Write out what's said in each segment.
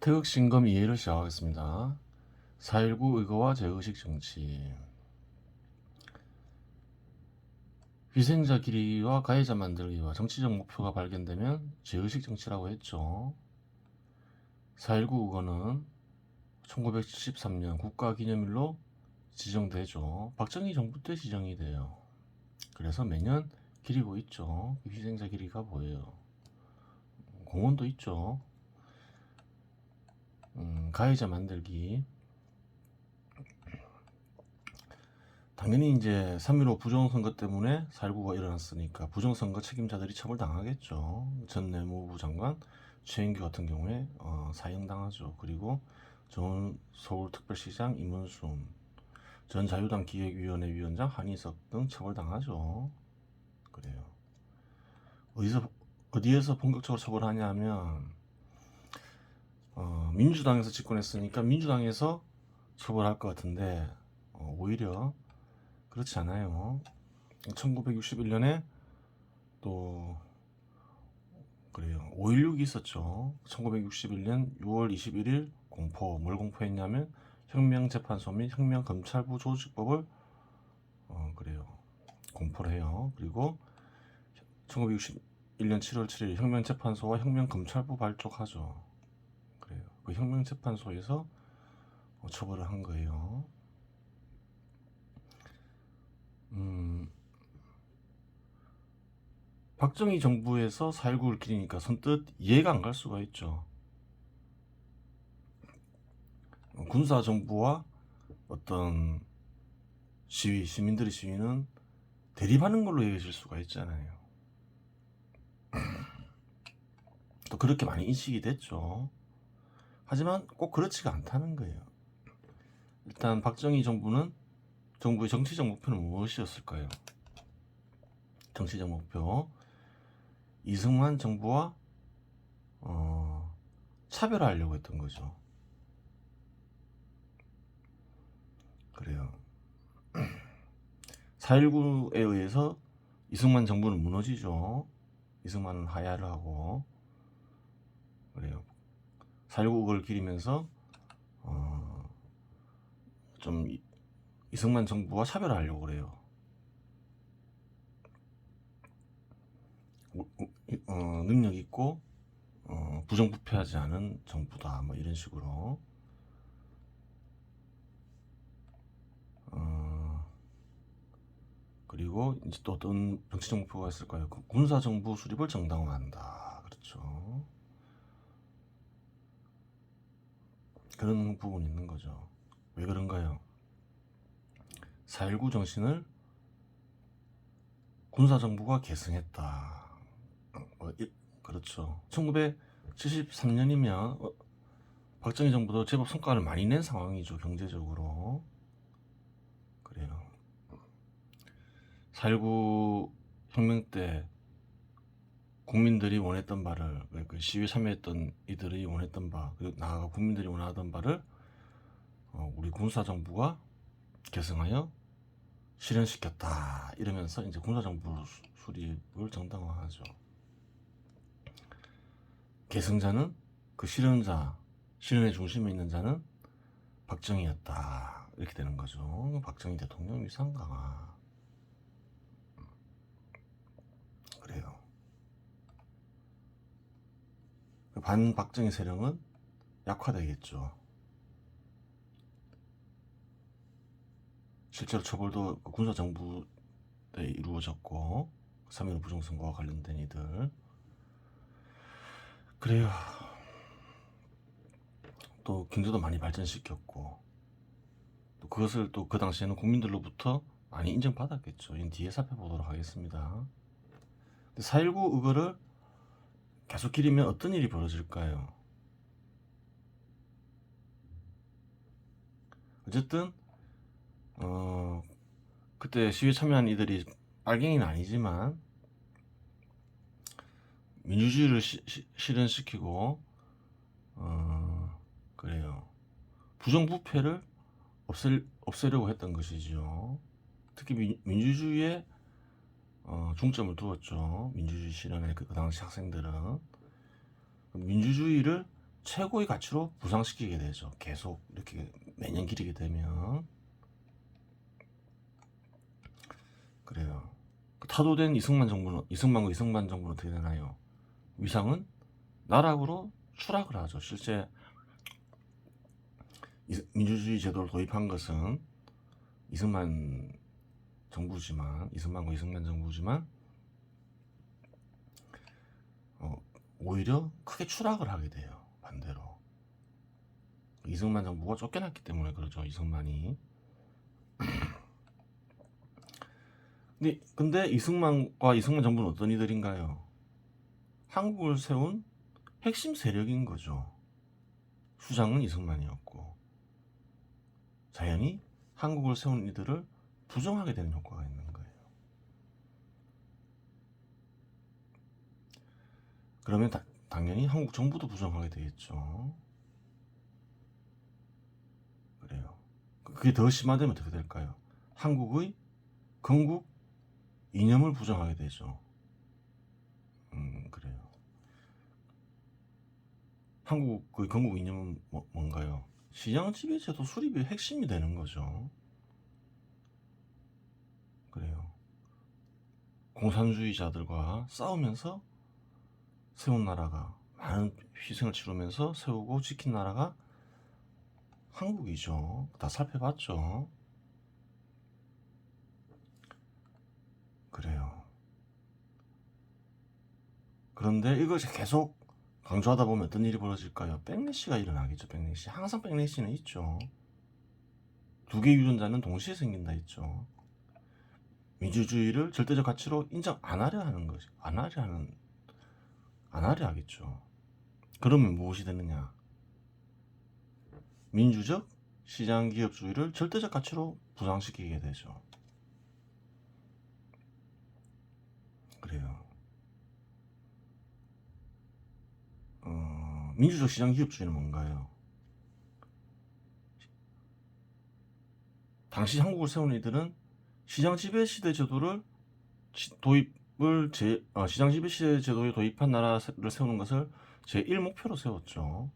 태극 신검 이해를 시작하겠습니다. 4.19 의거와 재의식 정치. 희생자 기리와 가해자 만들기와 정치적 목표가 발견되면 재의식 정치라고 했죠. 4.19 의거는 1973년 국가기념일로 지정되죠. 박정희 정부 때 지정이 돼요. 그래서 매년 기리고 있죠. 희생자 기리가 뭐예요? 공원도 있죠. 가해자 만들기. 당연히 이제 3.15 부정선거 때문에 4.19가 일어났으니까 부정선거 책임자들이 처벌당하겠죠. 전 내무부 장관 최인규 같은 경우에 사형당하죠. 그리고 전 서울특별시장 임은순, 전 자유당 기획위원회 위원장 한희석 등 처벌당하죠. 그래요. 어디에서 본격적으로 처벌하냐면 민주당에서 집권했으니까 민주당에서 처벌할 것 같은데 오히려 그렇지 않아요. 1961년에 또 그래요. 5.16이 있었죠. 1961년 6월 21일 공포. 뭘 공포했냐면 혁명재판소 및 혁명검찰부 조직법을 그래요. 공포를 해요. 그리고 1961년 7월 7일 혁명재판소와 혁명검찰부 발족하죠. 그래요. 그 혁명재판소에서 처벌을 한 거예요. 박정희 정부에서 4.19를 기리니까 선뜻 이해가 안 갈 수가 있죠. 군사정부와 어떤 시민들의 시위는 대립하는 걸로 이해질 수가 있잖아요. 또 그렇게 많이 인식이 됐죠. 하지만 꼭 그렇지가 않다는 거예요. 일단 박정희 정부의 정치적 목표는 무엇이었을까요? 정치적 목표, 이승만 정부와 차별화하려고 했던 거죠. 그래요. 4.19에 의해서 이승만 정부는 무너지죠. 이승만은 하야를 하고 그래요. 4.19를 기리면서 좀 이승만 정부와 차별화하려고 그래요. 능력 있고 부정부패하지 않은 정부다, 뭐 이런 식으로. 그리고 이제 또 어떤 정치적 목표가 있을까요? 군사정부 수립을 정당화한다. 그렇죠. 그런 부분이 있는 거죠. 왜 그런가요? 4.19 정신을 군사정부가 계승했다. 그렇죠. 1973년이면 박정희 정부도 제법 성과를 많이 낸 상황이죠. 경제적으로. 그래요. 4.19 혁명 때 국민들이 원했던 바를, 그 시위에 참여했던 이들이 원했던 바, 그리고 나아가 국민들이 원하던 바를 우리 군사정부가 계승하여 실현시켰다. 이러면서 이제 군사정부 수립을 정당화하죠. 계승자는, 그 실현의 중심에 있는 자는 박정희였다. 이렇게 되는 거죠. 박정희 대통령 위상 강화. 그래요. 반박정희 세력은 약화되겠죠. 실제로 처벌도 군사정부 때 이루어졌고 3.15 부정선거와 관련된 이들. 그래요. 또 경제도 많이 발전시켰고 또 그것을 또 그 당시에는 국민들로부터 많이 인정받았겠죠. 이건 뒤에 살펴보도록 하겠습니다. 4.19 의거를 계속 기리면 어떤 일이 벌어질까요? 어쨌든 그때 시위에 참여한 이들이 빨갱이는 아니지만 민주주의를 실현시키고 그래요. 부정부패를 없애려고 했던 것이죠. 특히 민주주의에 중점을 두었죠. 민주주의 실현에 그 당시 학생들은 민주주의를 최고의 가치로 부상시키게 되죠. 계속 이렇게 매년 기리게 되면. 그래요. 타도된 이승만과 이승만 정부는 어떻게 되나요? 위상은 나락으로 추락을 하죠. 실제 민주주의 제도를 도입한 것은 이승만과 이승만 정부지만 오히려 크게 추락을 하게 돼요. 반대로 이승만 정부가 쫓겨났기 때문에 그러죠. 이승만이. 근데 이승만과 이승만 정부는 어떤 이들인가요? 한국을 세운 핵심 세력인 거죠. 수장은 이승만이었고, 자연히 한국을 세운 이들을 부정하게 되는 효과가 있는 거예요. 그러면 당연히 한국 정부도 부정하게 되겠죠. 그래요. 그게 더 심화되면 어떻게 될까요? 한국의 건국 이념을 부정하게 되죠. 그래요. 한국의 건국 이념은 뭔가요? 시장 지배제도 수립이 핵심이 되는 거죠. 그래요. 공산주의자들과 싸우면서 세운 나라가, 많은 희생을 치르면서 세우고 지킨 나라가 한국이죠. 다 살펴봤죠. 그래요. 그런데 이걸 계속 강조하다 보면 어떤 일이 벌어질까요? 백래시가 일어나겠죠. 백래시. 항상 백래시는 있죠. 두 개의 유전자는 동시에 생긴다 했죠. 민주주의를 절대적 가치로 인정 안 하려 하는 것이, 안 하려 하겠죠. 그러면 무엇이 되느냐? 민주적 시장기업주의를 절대적 가치로 부상시키게 되죠. 그래요. 민주적 시장기업주의는 뭔가요? 당시 한국을 세운 이들은 시장 지배 시대 제도를 시장 지배 시대 제도에 도입한 나라를 세우는 것을 제1목표로 세웠죠.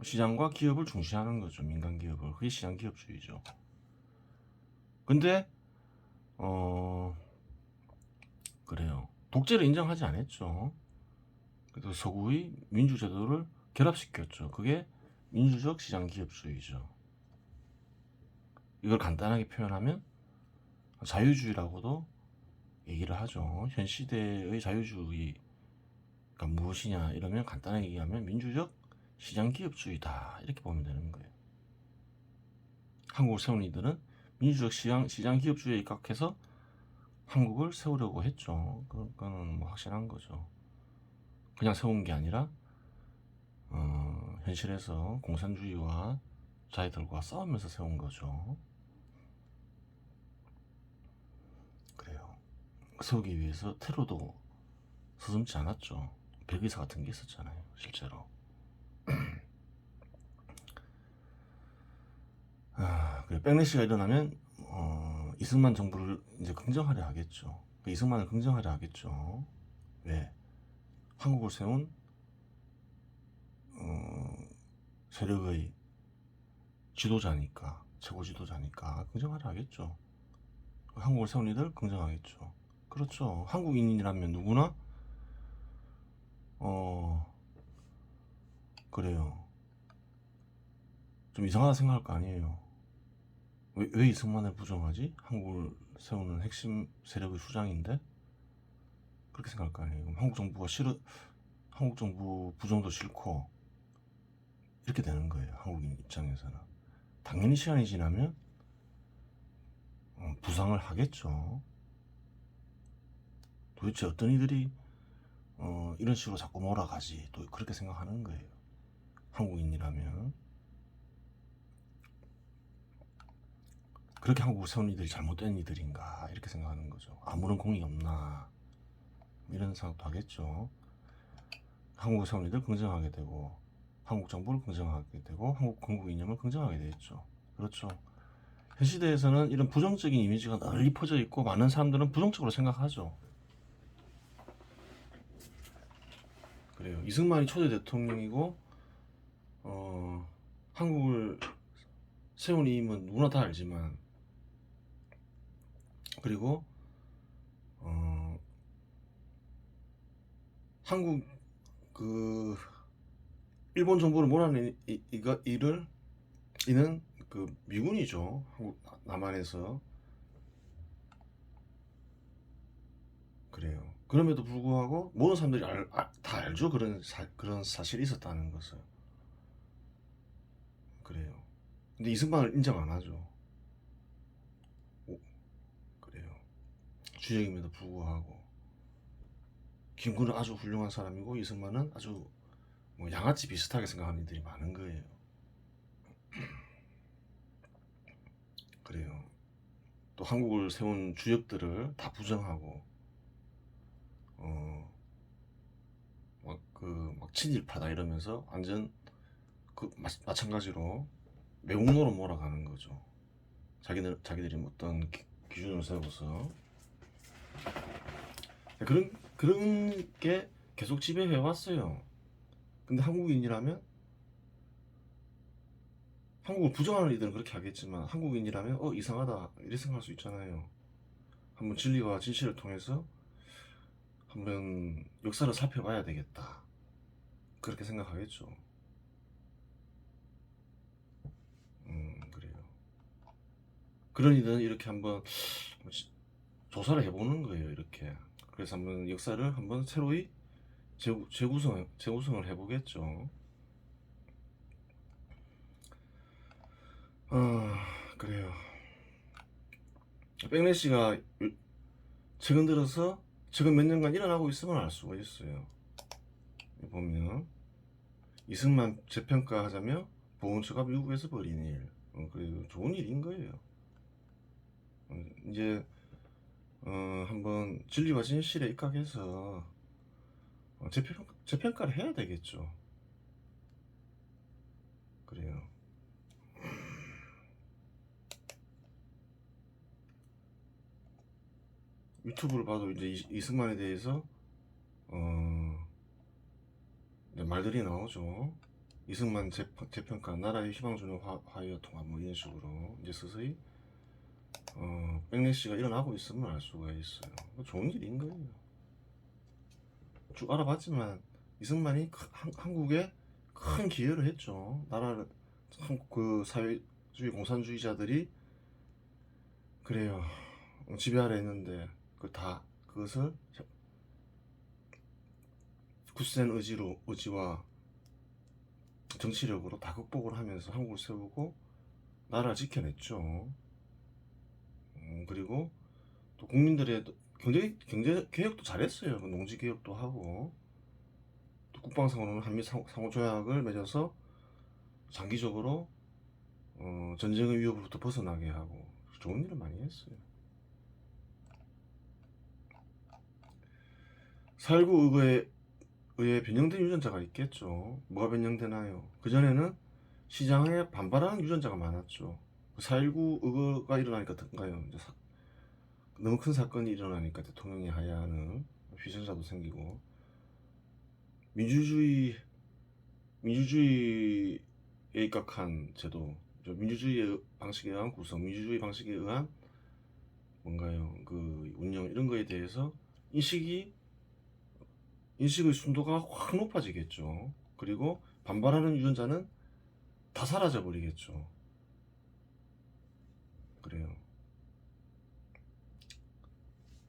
시장과 기업을 중시하는 거죠. 민간 기업을. 그게 시장 기업주의죠. 근데 그래요. 독재를 인정하지 않았죠. 그래서 서구의 민주 제도를 결합시켰죠. 그게 민주적 시장 기업주의죠. 이걸 간단하게 표현하면 자유주의라고도 얘기를 하죠. 현 시대의 자유주의가 무엇이냐 이러면 간단하게 얘기하면 민주적 시장기업주의다 이렇게 보면 되는 거예요. 한국을 세운 이들은 민주적 시장기업주의에 입각해서 한국을 세우려고 했죠. 그건 뭐 확실한 거죠. 그냥 세운 게 아니라 현실에서 공산주의와 자유들과 싸우면서 세운 거죠. 그래요. 세우기 위해서 테러도 서슴지 않았죠. 별기사 같은 게 있었잖아요. 실제로. 그래, 백래시가 일어나면 이승만 정부를 이제 긍정하려 하겠죠. 이승만을 긍정하려 하겠죠. 왜? 한국을 세운 세력의 지도자니까, 최고 지도자니까 긍정하려 하겠죠. 한국을 세운 이들 긍정하겠죠. 그렇죠. 한국인이라면 누구나 그래요. 좀 이상하다 생각할 거 아니에요. 왜 이승만을 부정하지? 한국을 세우는 핵심 세력의 수장인데? 그렇게 생각할 거 아니에요. 그럼 한국 정부 부정도 싫고 이렇게 되는 거예요. 한국인 입장에서는. 당연히 시간이 지나면 부상을 하겠죠. 도대체 어떤 이들이 이런 식으로 자꾸 몰아가지? 또 그렇게 생각하는 거예요. 한국인이라면. 그렇게 한국을 세운 이들이 잘못된 이들인가 이렇게 생각하는 거죠. 아무런 공이 없나 이런 생각도 하겠죠. 한국을 세운 이들 긍정하게 되고 한국 정부를 긍정하게 되고 한국 건국 이념을 긍정하게 되겠죠. 그렇죠. 현 시대에서는 이런 부정적인 이미지가 널리 퍼져 있고 많은 사람들은 부정적으로 생각하죠. 그래요. 이승만이 초대 대통령이고 한국을 세운 이임은 누구나 다 알지만, 그리고 한국 그 일본 정부를 몰아낸 이는 그 미군이죠. 한국 남한에서. 그래요. 그럼에도 불구하고 모든 사람들이 다 알죠. 그런 사실이 있었다는 것을. 그래요. 근데 이승만을 인정 안 하죠. 그래요. 주역임에도 불구하고 김구는 아주 훌륭한 사람이고 이승만은 아주 뭐 양아치 비슷하게 생각하는 이들이 많은 거예요. 그래요. 또 한국을 세운 주역들을 다 부정하고 막 친일파다 이러면서 완전 마찬가지로 매국노로 몰아가는 거죠. 자기들이 어떤 기준을 세워서 그런 게 계속 지배해 왔어요. 근데 한국인이라면, 한국을 부정하는 이들은 그렇게 하겠지만 한국인이라면 이상하다 이렇게 생각할 수 있잖아요. 한번 진리와 진실을 통해서 한번 역사를 살펴봐야 되겠다, 그렇게 생각하겠죠. 그래요. 그런 이들은 이렇게 한번 조사를 해보는 거예요. 이렇게. 그래서 한번 역사를 한번 새로이 재구성을 해보겠죠. 그래요. 백래시가 최근 몇 년간 일어나고 있음을 알 수가 있어요. 보면 이승만 재평가하자며 보훈처가 미국에서 벌인 일, 그래요. 좋은 일인 거예요. 이제 한번 진리와 진실에 입각해서 재평가를 해야 되겠죠. 그래요. 유튜브를 봐도 이제 이승만에 대해서 이제 말들이 나오죠. 이승만 재평가, 나라의 희망 주는 화해와 통합, 뭐 이런 식으로 이제 서서히 백래시가 일어나고 있음을 알 수가 있어요. 좋은 일인 거예요. 쭉 알아봤지만 이승만이 한국에 큰 기여를 했죠. 나라를, 그 사회주의 공산주의자들이 그래요, 지배하려 했는데 그것을 굳센 의지와 정치력으로 다 극복을 하면서 한국을 세우고 나라를 지켜냈죠. 그리고 또 국민들의 경제 개혁도 잘했어요. 농지 개혁도 하고, 또 국방상으로는 한미 상호 조약을 맺어서 장기적으로 전쟁의 위협으로부터 벗어나게 하고 좋은 일을 많이 했어요. 4.19 의회 변형된 유전자가 있겠죠. 뭐가 변형되나요? 그전에는 시장에 반발하는 유전자가 많았죠. 4.19 의거가 일어나니까 어떤가요? 너무 큰 사건이 일어나니까 대통령이 하야하는 휘전자도 생기고, 민주주의에 입각한 제도, 민주주의 방식에 의한 구성, 민주주의 방식에 의한 뭔가요, 그 운영, 이런 거에 대해서 인식의 순도가 확 높아지겠죠. 그리고 반발하는 유전자는 다 사라져 버리겠죠. 그래요.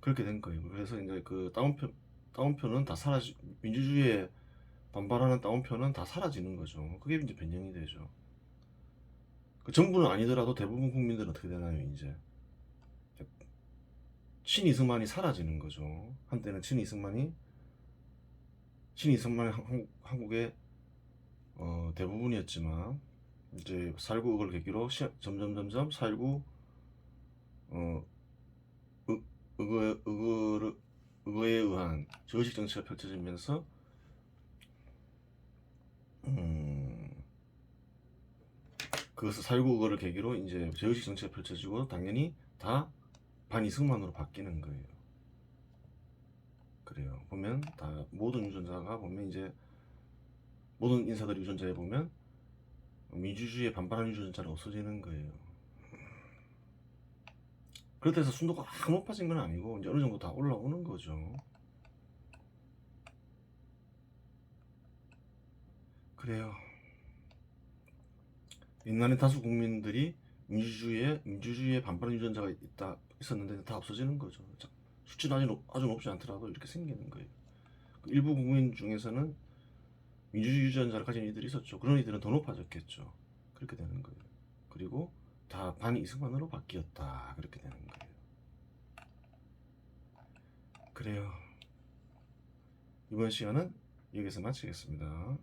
그렇게 된 거예요. 그래서 이제 그 다운표는 다 민주주의에 반발하는 다운표는 다 사라지는 거죠. 그게 이제 변형이 되죠. 그 정부는 아니더라도 대부분 국민들은 어떻게 되나요? 이제 친이승만이 사라지는 거죠. 한때는 친이승만이 한국의 대부분이었지만, 이제 4.19 의거를 계기로 점점 4.19 의거에 의한 저의식 정치가 펼쳐지면서 그것을 4.19 의거를 계기로 이제 저의식 정치가 펼쳐지고 당연히 다 반이승만으로 바뀌는 거예요. 그래요. 보면 다 모든 유전자가 보면 이제 모든 인사들이 유전자에 보면 민주주의에 반발하는 유전자는 없어지는 거예요. 그렇다 해서 순도가 확 높아진 건 아니고 이제 어느 정도 다 올라오는 거죠. 그래요. 옛날에 다수 국민들이 민주주의에 반발하는 유전자가 있었는데 다 없어지는 거죠. 수치는 아주 높지 않더라도 이렇게 생기는 거예요. 일부 국민 중에서는 민주주의 유전자를 가진 이들이 있었죠. 그런 이들은 더 높아졌겠죠. 그렇게 되는 거예요. 그리고 다 반 이승만으로 바뀌었다. 그렇게 되는 거예요. 그래요. 이번 시간은 여기서 마치겠습니다.